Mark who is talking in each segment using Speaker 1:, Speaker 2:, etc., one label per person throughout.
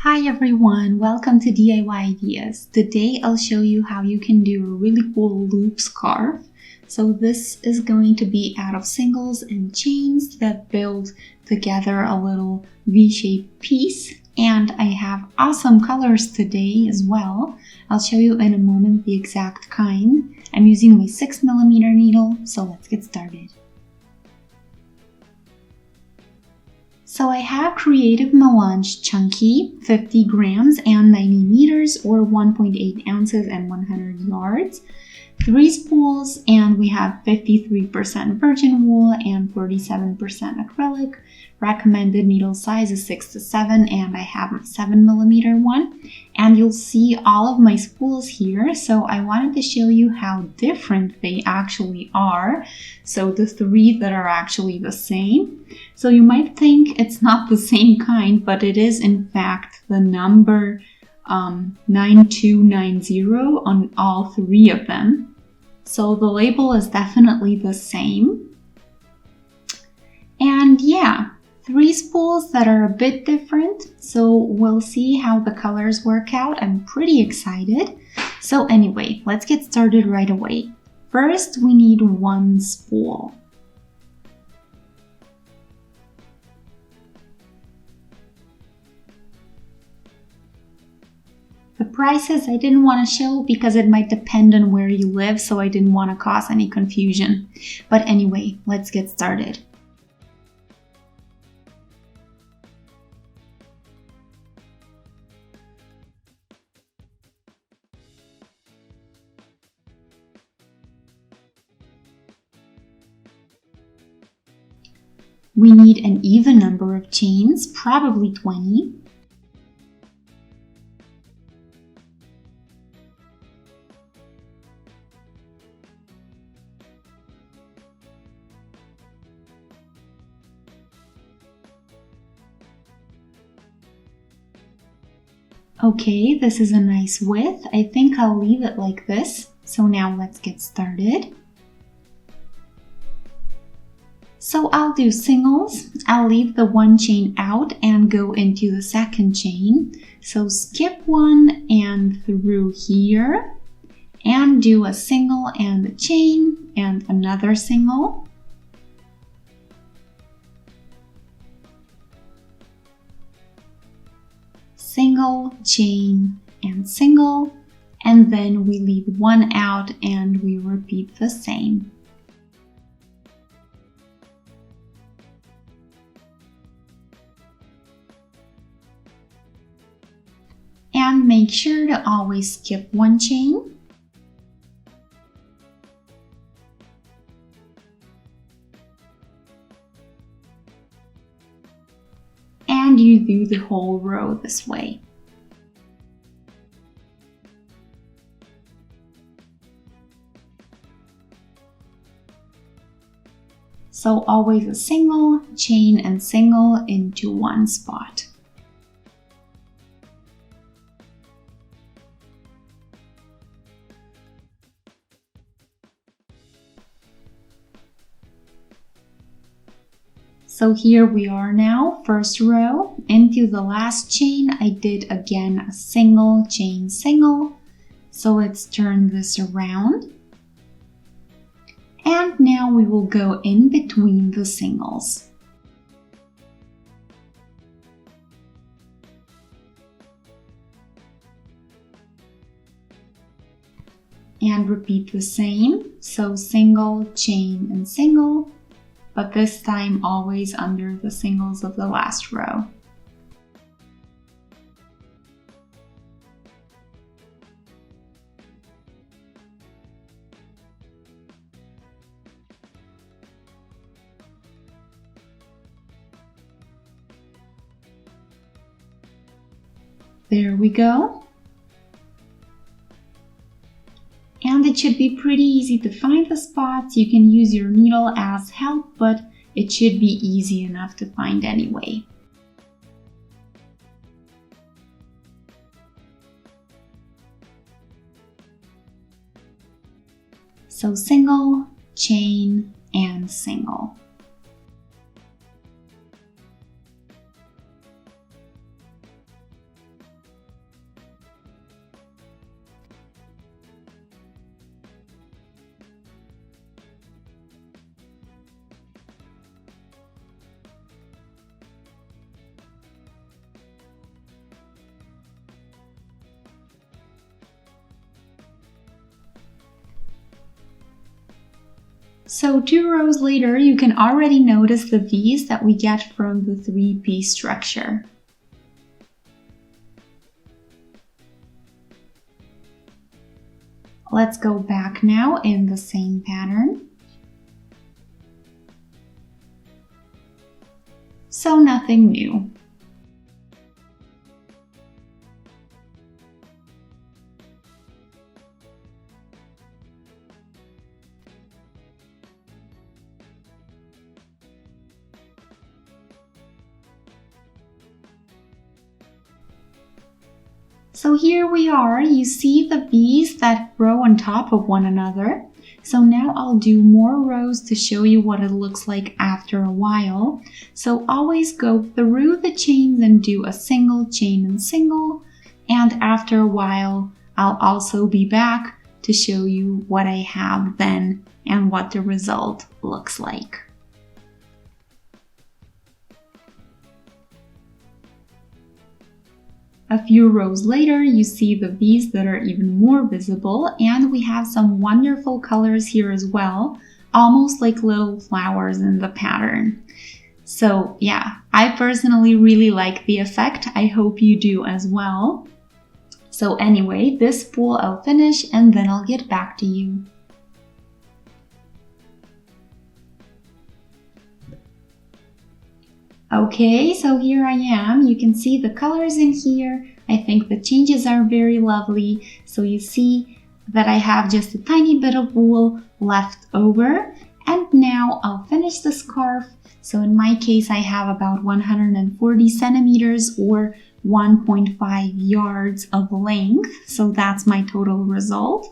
Speaker 1: Hi everyone, welcome to DIY Ideas. Today I'll show you how you can do a really cool loop scarf. So this is going to be out of singles and chains that build together a little V-shaped piece. And I have awesome colors today as well. I'll show you in a moment the exact kind. I'm using my 6mm needle, so let's get started. So I have Creative Melange Chunky, 50 grams and 90 meters or 1.8 ounces and 100 yards. 3 spools, and we have 53% virgin wool and 47% acrylic. Recommended needle size is 6 to 7, and I have a 7mm one. And you'll see all of my spools here, so I wanted to show you how different they actually are. So the 3 that are actually the same. So you might think it's not the same kind, but it is in fact the number 9290 on all 3 of them. So the label is definitely the same. And yeah, 3 spools that are a bit different. So we'll see how the colors work out. I'm pretty excited. So anyway, let's get started right away. First, we need 1 spool. The prices I didn't want to show because it might depend on where you live, so I didn't want to cause any confusion. But anyway, let's get started. We need an even number of chains, probably 20. Okay, this is a nice width. I think I'll leave it like this. So now let's get started. So I'll do singles. I'll leave the 1 chain out and go into the 2nd chain. So skip 1 and through here and do a single and a chain and another single. Single, chain, and single, and then we leave 1 out and we repeat the same. And make sure to always skip 1 chain. And you do the whole row this way. So always a single, chain, and single into 1 spot. So here we are now, first row. Into the last chain, I did again a single, chain, single. So let's turn this around. And now we will go in between the singles. And repeat the same. So single, chain, and single. But this time always under the singles of the last row. There we go. And it should be pretty easy to find the spots. You can use your needle as help, but it should be easy enough to find anyway. So single, chain, and single. So 2 rows later, you can already notice the V's that we get from the 3-piece structure. Let's go back now in the same pattern. So nothing new. So here we are, you see the V's that row on top of one another. So now I'll do more rows to show you what it looks like after a while. So always go through the chains and do a single chain and single. And after a while, I'll also be back to show you what I have then and what the result looks like. A few rows later, you see the V's that are even more visible, and we have some wonderful colors here as well, almost like little flowers in the pattern. So yeah, I personally really like the effect. I hope you do as well. So anyway, this spool I'll finish and then I'll get back to you. Okay, so here I am. You can see the colors in here. I think the changes are very lovely. So you see that I have just a tiny bit of wool left over. And now I'll finish the scarf. So in my case, I have about 140 centimeters or 1.5 yards of length. So that's my total result.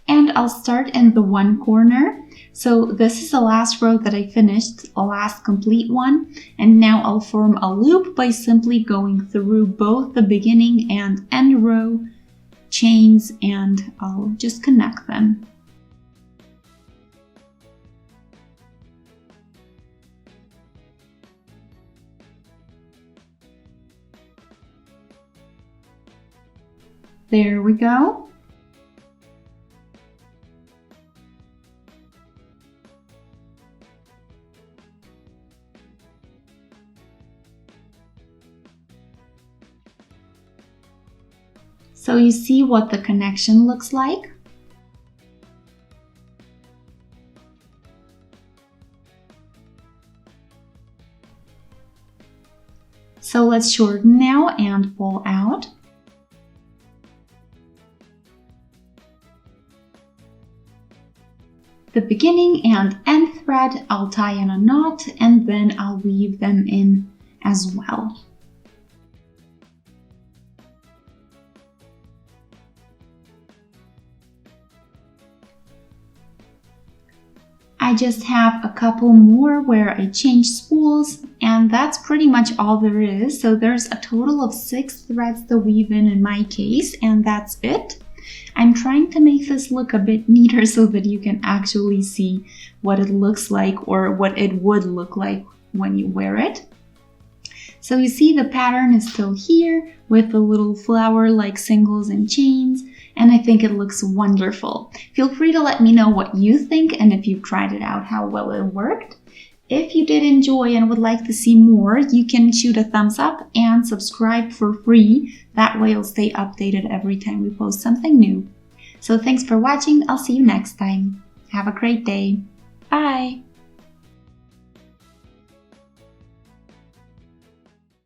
Speaker 1: And I'll start in the one corner. So this is the last row that I finished, the last complete one. And now I'll form a loop by simply going through both the beginning and end row chains, and I'll just connect them. There we go. So you see what the connection looks like. So let's shorten now and pull out. The beginning and end thread I'll tie in a knot and then I'll weave them in as well. I just have a couple more where I change spools, and that's pretty much all there is. So there's a total of 6 threads to weave in my case, and that's it. I'm trying to make this look a bit neater so that you can actually see what it looks like or what it would look like when you wear it. So you see the pattern is still here with the little flower-like singles and chains, and I think it looks wonderful. Feel free to let me know what you think and if you've tried it out, how well it worked. If you did enjoy and would like to see more, you can shoot a thumbs up and subscribe for free. That way you'll stay updated every time we post something new. So thanks for watching. I'll see you next time. Have a great day. Bye!